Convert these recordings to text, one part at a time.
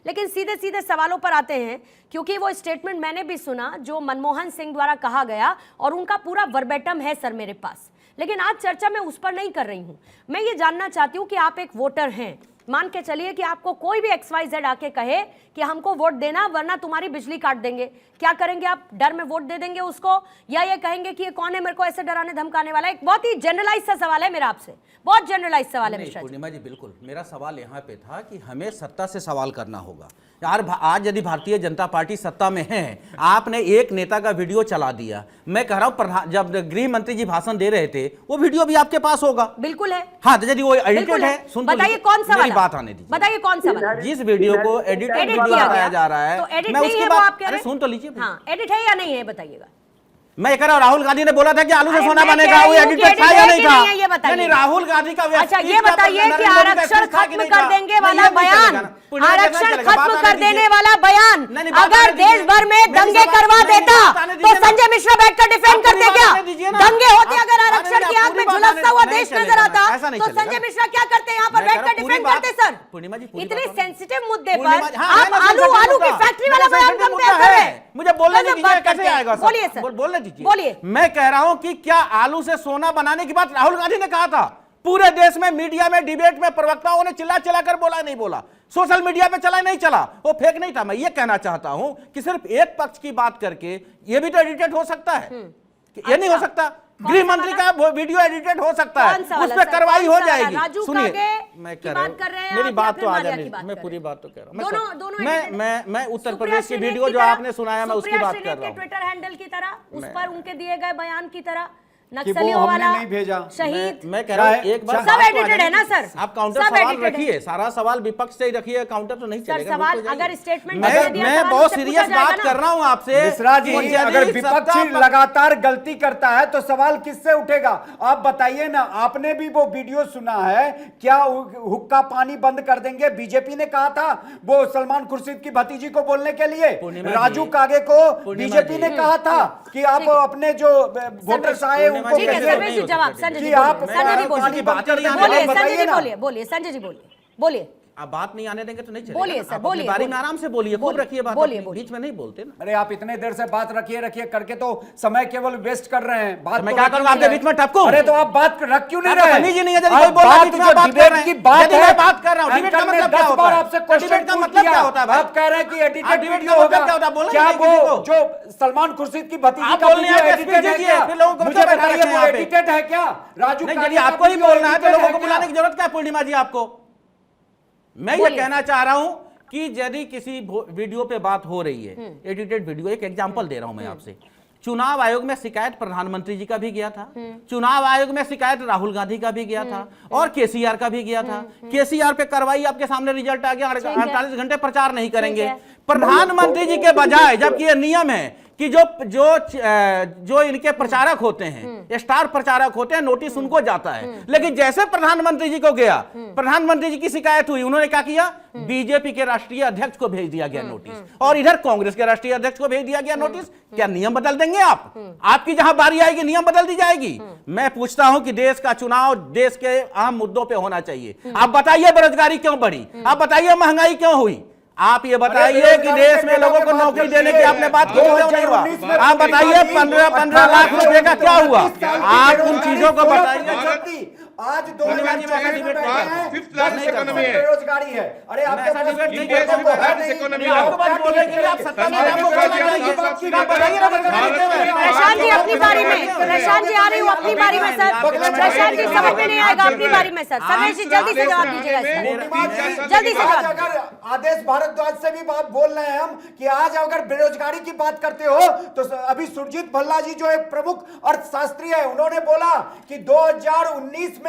लेकिन सीधे सीधे सवालों पर आते हैं, क्योंकि वो स्टेटमेंट मैंने भी सुना जो मनमोहन सिंह द्वारा कहा गया और उनका पूरा वर्बेटम है सर मेरे पास। लेकिन आज चर्चा मैं उस पर नहीं कर रही हूं। मैं ये जानना चाहती हूं कि आप एक वोटर हैं, मान के चलिए कि आपको कोई भी XYZ आके कहे कि हमको वोट देना वरना तुम्हारी बिजली काट देंगे, क्या करेंगे आप? डर में वोट दे देंगे उसको, या ये कहेंगे कि ये कौन है मेरे को ऐसे डराने धमकाने वाला? एक बहुत ही जनरलाइज सा सवाल है मेरा आपसे, बहुत जनरलाइज सवाल है मिश्रा जी। पूर्णिमा जी बिल्कुल, मेरा सवाल यहाँ पे था कि हमें सत्ता से सवाल करना होगा यार। आज यदि भारतीय जनता पार्टी सत्ता में है, आपने एक नेता का वीडियो चला दिया, मैं कह रहा हूँ जब गृह मंत्री जी भाषण दे रहे थे वो वीडियो भी आपके पास होगा। बिल्कुल है। हाँ, तो यदि वो एडिटेड है, सुन तो बताइए कौन सा वाला, बात आने दीजिए, बताइए कौन सा वाला? जिस वीडियो को एडिटेड बताया जा रहा है, तो एडिट मैं नहीं उसके है, बाद, वो आप कह रहे हैं? सुन तो लीजिए। हाँ, एडिट है या नहीं है बताइएगा। मैं कह रहा हूँ राहुल गांधी ने बोला था कि आलू से सोना बनेगा, वो एडिटेड था या नहीं था? ये बताइए। नहीं, राहुल गांधी का अच्छा ये बताइए कि आरक्षण खत्म कर देंगे वाला बयान, आरक्षण खत्म कर देने वाला बयान अगर देश भर में दंगे करवा देता तो संजय मिश्रा बैठकर डिफेंड करते क्या? दंगे होते अगर आरक्षण की आग में झुलसता हुआ देश नजर आता तो संजय मिश्रा क्या करते? यहाँ पर बैठकर डिफेंड करते। सर इतने सेंसिटिव मुद्दे पर आप आलू की फैक्ट्री वाला बयान कंपेयर कर रहे हैं। मुझे बोलने दीजिए, कैसे आएगा? बोलिए सर, बोलने दीजिए। बोलिए। मैं कह रहा हूं कि क्या आलू से सोना बनाने की बात राहुल गांधी ने कहा था? पूरे देश में मीडिया में डिबेट में प्रवक्ताओं ने चिल्ला चिल्ला कर बोला, नहीं बोला, सोशल मीडिया पे चला नहीं चला, वो फेक नहीं था। मैं ये कहना चाहता हूं कि सिर्फ एक पक्ष की बात करके ये भी तो एडिटेड हो सकता है, ये नहीं हो सकता? गृह मंत्री का वो वीडियो एडिटेड हो सकता है, उस पर कार्रवाई हो जाएगी। सुनिए, मैं कह रहा हूं, मेरी बात तो आ जाए, मैं पूरी बात तो कह रहा हूं। मैं उत्तर प्रदेश की वीडियो जो आपने सुनाया मैं उसकी बात कर रहा हूं। ट्विटर हैंडल की तरह, उस पर उनके दिए गए बयान की तरह नक्सलियों वाला नहीं भेजा। शहीद, मैं कह रहा हूं एक बार सब एडिटेड है ना सर? आप काउंटर सवाल रखिए, सारा सवाल विपक्ष से ही रखिए, काउंटर तो नहीं चलेगा। सवाल अगर स्टेटमेंट मैं बहुत सीरियस बात कर रहा हूं आपसे मिश्रा जी, अगर विपक्ष लगातार गलती करता है तो सवाल किससे उठेगा? आप बताइए ना, आपने भी वो वीडियो सुना है क्या? हुक्का पानी बंद कर देंगे, बीजेपी ने कहा था वो सलमान खुर्शीद की भतीजी को बोलने के लिए, राजू कागे को बीजेपी ने कहा था कि आप अपने जो वोटर्स आए उनको जवाब संजय जी बोलिए, संजय जी बोलिए। आप बात नहीं आने देंगे तो नहीं चलेगा। बोलिए सर, बोलिए, बारी में आराम से बोलिए, खूब रखिए बात, बीच में नहीं बोलते ना। अरे आप इतने देर से बात रखिए करके तो समय केवल वेस्ट कर रहे हैं। बात मैं क्या करूंगा आपके बीच में टपकूं? अरे तो आप बात रख क्यों नहीं रहे? नहीं नहीं, यदि कोई बोल रहा है तो बात कर रहे हैं, मैं बात कर रहा हूं। डिबेट का मतलब क्या होता है? आपसे क्वेश्चन का मतलब क्या होता है? आप कह रहे हैं कि एडिटेड वीडियो होगा, क्या वो जो सलमान खुर्शीद की भतीजी का वीडियो एडिटेड है क्या? मुझे बताइए वो एडिटेड है क्या? राजू यदि आपको ही बोलना है तो लोगों को बुलाने की जरूरत क्या है? पूर्णिमा जी आपको मैं ये कहना चाह रहा हूं कि यदि किसी वीडियो पे बात हो रही है, एडिटेड वीडियो, एक एग्जांपल दे रहा हूं मैं आपसे। चुनाव आयोग में शिकायत प्रधानमंत्री जी का भी गया था, चुनाव आयोग में शिकायत राहुल गांधी का भी गया था और केसीआर का भी गया था। केसीआर पे कार्रवाई आपके सामने रिजल्ट आ गया, 48 घंटे प्रचार नहीं करेंगे प्रधानमंत्री जी के बजाय, जबकि ये नियम है कि जो इनके प्रचारक होते हैं, स्टार प्रचारक होते हैं, नोटिस उनको जाता है। लेकिन जैसे प्रधानमंत्री जी को गया, प्रधानमंत्री जी की शिकायत हुई, उन्होंने क्या किया? बीजेपी के राष्ट्रीय अध्यक्ष को भेज दिया गया नोटिस, और इधर कांग्रेस के राष्ट्रीय अध्यक्ष को भेज दिया गया नोटिस। क्या नियम बदल देंगे आप? आपकी जहां बारी आएगी नियम बदल दी जाएगी। मैं पूछता हूं कि देश का चुनाव देश के अहम मुद्दों पर होना चाहिए। आप बताइए बेरोजगारी क्यों बढ़ी? आप बताइए महंगाई क्यों हुई? आप ये बताइए कि देश में लोगों को नौकरी देने की आपने बात की, क्यों नहीं हुआ? आप बताइए 15 लाख रुपए का क्या हुआ? आप उन चीजों को बताइए। आज 2024 बेरोजगारी है। अरे प्रशांत जी अपनी बारी में, प्रशांत जी आ रही हूँ अपनी बारी में सर। प्रशांत जी समझ में नहीं आएगा अपनी बारी में सर। सर्वेश जी जल्दी से जवाब दीजिएगा, जल्दी से जवाब। अगर आदेश भारद्वाज से भी बात बोल रहे हैं हम कि आज अगर बेरोजगारी की बात करते हो तो अभी सुरजीत भल्ला जी जो एक प्रमुख अर्थशास्त्री है, उन्होंने बोला कि 2019 में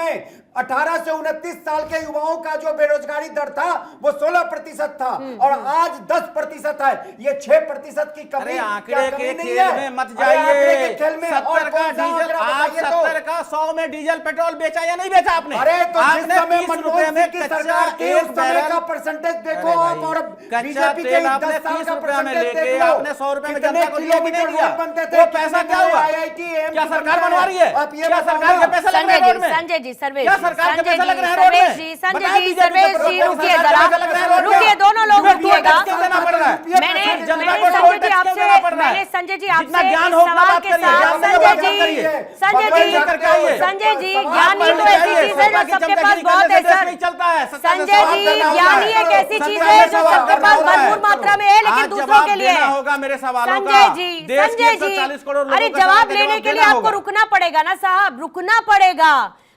18 से 29 साल के युवाओं का जो बेरोजगारी दर था वो 16% था और आज 10% है। ये 6% की कमी। आंकड़े के खेल में मत जाइए। 70 का डीजल, आप 70 का 100 में डीजल पेट्रोल बेचा या नहीं बेचा आपने? अरे तो जिस समय मनमोहन सिंह की सरकार थी उस समय का परसेंटेज देखो आप, और बीजेपी के 10 साल का परसेंटेज देख लो। आपने 100 रुपए में जनता को दिया कि नहीं दिया? वो पैसा क्या हुआ? क्या सरकार बनवा रही है? क्या सरकार के पैसे लग रहे हैं रोड में? संजय जी, सर्वेश सरकार के पैसा लग रहा है रोड में? संजय जी, सर्वेश जी रुकिए जरा, रुकिए दोनों लोग रुकिएगा। संजय जी, जितना आपसे ज्ञान इस हो उतना सवाल बात के करिए, साथ ज्ञान नहीं हो बात मत करिए। संजय जी, ज्ञान ही तो ऐसी चीज है जो सबके पास बहुत है सर। चलता है संजय जी, ज्ञान ही एक ऐसी चीज है जो सबके पास भरपूर मात्रा में है, लेकिन दूसरों के लिए होगा मेरे सवालों का। संजय जी, देश के संजय जी, 140 करोड़ लोगों अरे का जवाब सवाल लेने के लिए देना आपको होगा। रुकना पड़ेगा ना साहब, रुकना पड़ेगा।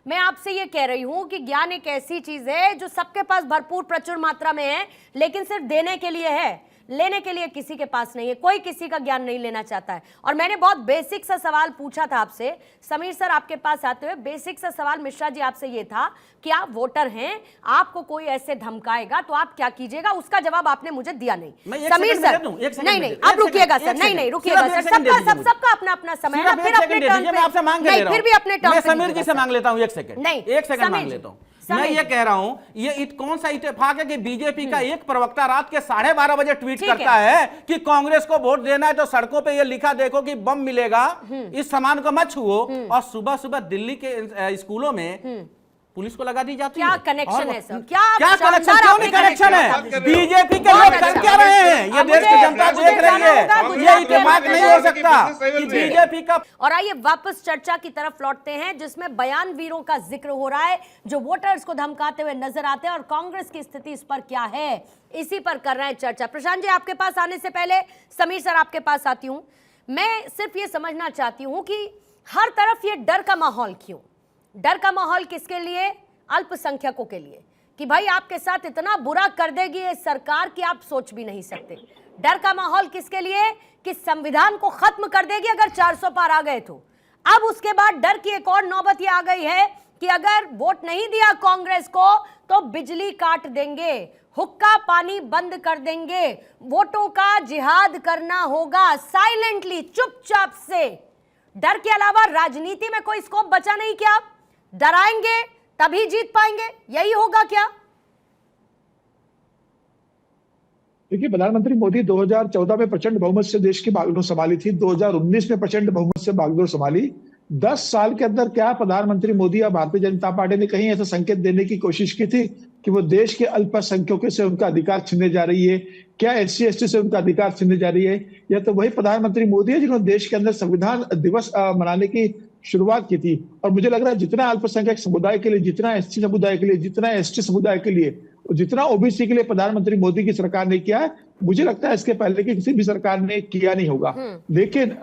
मैं आपसे ये कह रही हूं कि ज्ञान एक ऐसी चीज है जो सबके पास भरपूर प्रचुर मात्रा में है, लेकिन सिर्फ देने के लिए है, लेने के लिए किसी के पास नहीं है। कोई किसी का ज्ञान नहीं लेना चाहता है। और मैंने बहुत बेसिक सा सवाल पूछा था आपसे, समीर सर आपके पास आते हुए बेसिक सा सवाल मिश्रा जी आपसे ये था कि आप वोटर हैं, आपको कोई ऐसे धमकाएगा तो आप क्या कीजिएगा, उसका जवाब आपने मुझे दिया नहीं। समीर सर नहीं, आप रुकिएगा सर, नहीं रुकिएगा सर, सबका अपना अपना समय है, फिर अपने टर्न पे नहीं, फिर भी अपने टर्न पे समीर जी से मांग लेता हूं एक सेकंड, नहीं, एक सेकंड मांग लेता हूं। मैं ये कह रहा हूं, ये कौन सा इत्तेफाक है कि बीजेपी का एक प्रवक्ता रात के 12:30 बजे ट्वीट करता है कि कांग्रेस को वोट देना है तो सड़कों पे ये लिखा देखो कि बम मिलेगा, इस सामान को मत छुओ, और सुबह सुबह दिल्ली के स्कूलों में पुलिस को लगा दी जाती है। क्या कनेक्शन है सर? क्या कनेक्शन, क्यों नहीं कनेक्शन है? बीजेपी के लोग कर क्या रहे हैं, ये देश की जनता देख रही है, ये इत्तेफाक नहीं हो सकता कि बीजेपी का। और आइए वापस चर्चा की तरफ लौटते हैं, जिसमें बयान वीरों का जिक्र हो रहा है जो वोटर्स को धमकाते हुए नजर आते हैं, और कांग्रेस की स्थिति इस पर क्या है, इसी पर कर रहे हैं चर्चा। प्रशांत जी आपके पास आने से पहले समीर सर आपके पास आती हूं। मैं सिर्फ ये समझना चाहती हूं कि हर तरफ ये डर का माहौल क्यों? डर का माहौल किसके लिए? अल्पसंख्यकों के लिए, कि भाई आपके साथ इतना बुरा कर देगी ये सरकार कि आप सोच भी नहीं सकते। डर का माहौल किसके लिए? कि संविधान को खत्म कर देगी अगर 400 पार आ गए तो। अब उसके बाद डर की एक और नौबत ये आ गई है कि अगर वोट नहीं दिया कांग्रेस को तो बिजली काट देंगे, हुक्का पानी बंद कर देंगे, वोटों का जिहाद करना होगा साइलेंटली, चुपचाप से। डर के अलावा राजनीति में कोई स्कोप बचा नहीं क्या? डराएंगे तभी जीत पाएंगे, यही होगा क्या? देखिए, प्रधानमंत्री मोदी 2014 में प्रचंड बहुमत से देश की बागडोर संभाली थी, 2019 में प्रचंड बहुमत से बागडोर संभाली। 10 साल के अंदर क्या प्रधानमंत्री मोदी या भारतीय जनता पार्टी ने कहीं ऐसा संकेत देने की कोशिश की थी कि वो देश के अल्पसंख्यकों से उनका अधिकार छीनने जा रही है? क्या SC ST से उनका अधिकार छीनने जा रही है? या तो वही प्रधानमंत्री मोदी है जिन्होंने देश के अंदर संविधान दिवस मनाने की शुरुआत की थी। और मुझे लग रहा है जितना अल्पसंख्यक समुदाय के लिए, जितना SC समुदाय के लिए, जितना ST समुदाय के लिए, जितना OBC के लिए प्रधानमंत्री मोदी की सरकार ने किया है, मुझे लगता है इसके पहले की किसी भी सरकार ने किया नहीं होगा। लेकिन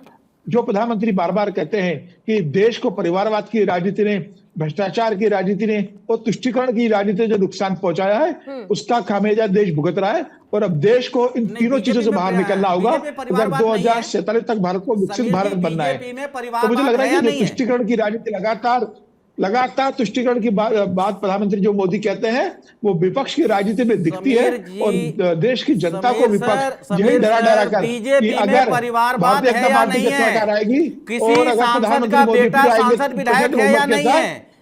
जो प्रधानमंत्री बार बार कहते हैं कि देश को परिवारवाद की राजनीति ने, भ्रष्टाचार की राजनीति ने और तुष्टीकरण की राजनीति ने जो नुकसान पहुंचाया है, उसका खामियाजा देश भुगत रहा है। और अब देश को इन तीनों चीजों से बाहर निकलना होगा अगर 2047 तक भारत को विकसित भारत बनना है। तो मुझे लग रहा है कि तुष्टीकरण की राजनीति लगातार तुष्टीकरण की बात प्रधानमंत्री जो मोदी कहते हैं वो विपक्ष की राजनीति में दिखती है, और देश की जनता को विपक्ष यही डरा कर कि अगर भारतीय जनता पार्टी की सरकार आएगी और अगर प्रधानमंत्री मोदी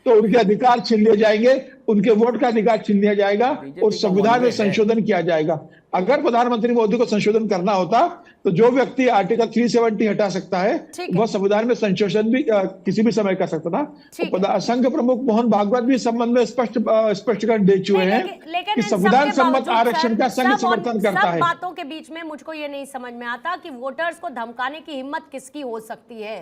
तो उनके अधिकार छीन लिए जाएंगे, उनके वोट का अधिकार छीन लिया जाएगा और संविधान में संशोधन किया जाएगा। अगर प्रधानमंत्री मोदी को संशोधन करना होता तो जो व्यक्ति आर्टिकल 370 हटा सकता है वह संविधान में संशोधन भी किसी भी समय कर सकता था। संघ प्रमुख मोहन भागवत भी इस संबंध में स्पष्टीकरण दे चुके हैं कि संविधान सम्मत आरक्षण का संघ समर्थन करता है। बातों के बीच में मुझको ये नहीं समझ में आता कि वोटर्स को धमकाने की हिम्मत किसकी हो सकती है,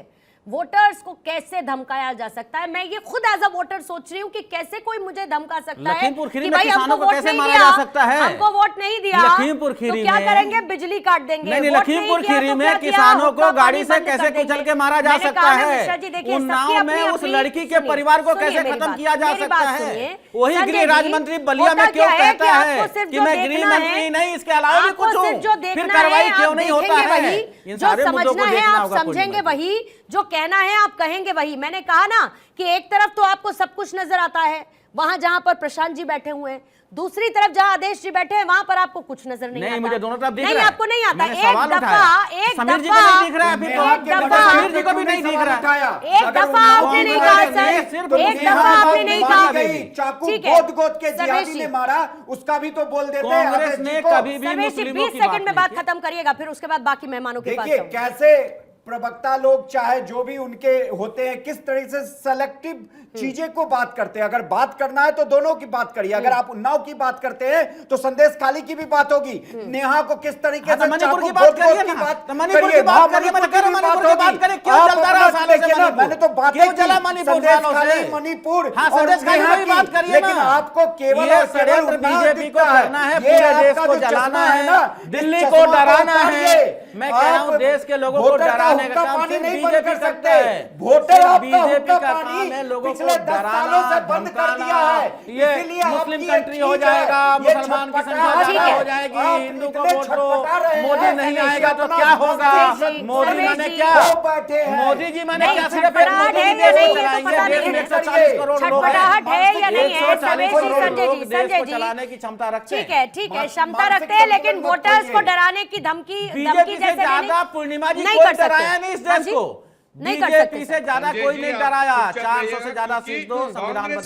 वोटर्स को कैसे धमकाया जा सकता है। मैं ये खुद एज अ वोटर सोच रही हूँ कि कैसे कोई मुझे धमका सकता है कि भाई हमको वोट नहीं दिया, हमको वोट नहीं दिया लखीमपुर खीरी तो क्या करेंगे, बिजली काट देंगे। नहीं, लखीमपुर खीरी में किसानों को गाड़ी से कैसे कुचल के मारा जा सकता है, उन्नाव में उस लड़की के परिवार को कैसे खत्म किया जा सकता है। वही गृह राज्य मंत्री बलिया में क्यों कहता है कि मैं गृह मंत्री नहीं, इसके अलावा भी कुछ हूं, फिर कार्रवाई क्यों नहीं होता है। जो समझना है आप समझेंगे वही, जो कहना है आप कहेंगे वही। मैंने कहा ना कि एक तरफ तो आपको सब कुछ नजर आता है, वहां जहां पर प्रशांत जी बैठे हुए हैं, दूसरी तरफ जहां आदेश जी बैठे हैं वहां पर आपको कुछ नजर नहीं आता। मुझे दोनों तरफ दिख नहीं, रहा है। आपको नहीं आता। समीर जी को नहीं दिख रहा है, समीर जी को भी नहीं दिख रहा है। एक दफा आपने नहीं कहा सर, एक दफा आपने नहीं कहा। चाकू गोद के जिहादी ने मारा, उसका भी तो बोल देते हैं। कांग्रेस ने कभी भी 20 सेकंड में बात खत्म करिएगा, फिर उसके बाद बाकी मेहमानों के पास देखिए कैसे प्रवक्ता लोग चाहे जो भी उनके होते हैं किस तरह से सेलेक्टिव चीजें को बात करते हैं। अगर बात करना है तो दोनों की बात करिए, अगर आप उन्नाव की बात करते हैं तो संदेश खाली की भी बात होगी, नेहा को किस तरीके से मणिपुर की बात करिए ना, मणिपुर की बात करिए, मणिपुर की बात करें, क्यों चलता रहा सालों से मणिपुर? मैंने तो बात क्यों चला मणिपुर सालों से? मणिपुर हाँ, संदेश खाली की बात करिए ना, लेकिन आपको केवल ये षड्यंत्र बीजेपी को करना है, पूरे देश को जलाना है, दिल्ली को डराना है। मैं कह रहा हूँ देश के लोगों को डराने का काम सिर्फ बीजेपी करता है, बीजेपी का काम है लोगों को डराना, बंद कर दिया है। ये मुस्लिम कंट्री हो जाएगा, मुसलमान की संख्या ज्यादा हो जाएगी, हिंदू को वोट दो, मोदी नहीं आएगा तो क्या होगा? मोदी मैंने क्या, मोदी जी मैंने क्या सिर्फ एक मोदी जी देश को चलाएंगे, देश में 140 करोड़ लोग हैं, छटपटाहट है या नहीं है? 140 करोड़ संजय लोग जी, देश संजय को जी, चलाने की क्षमता रखते हैं। ठीक है, क्षमता रखते हैं, लेकिन वोटर्स को डराने की धमकी बीजेपी से जैसे ज्यादा पूर्णिमा जी नहीं कोई कर सकते। डराया नहीं इस हाँ देश जी? को, नहीं कर सकते बीजेपी से ज्यादा कोई नहीं डराया। 400 से ज्यादा सीट दो, संविधान बदलो।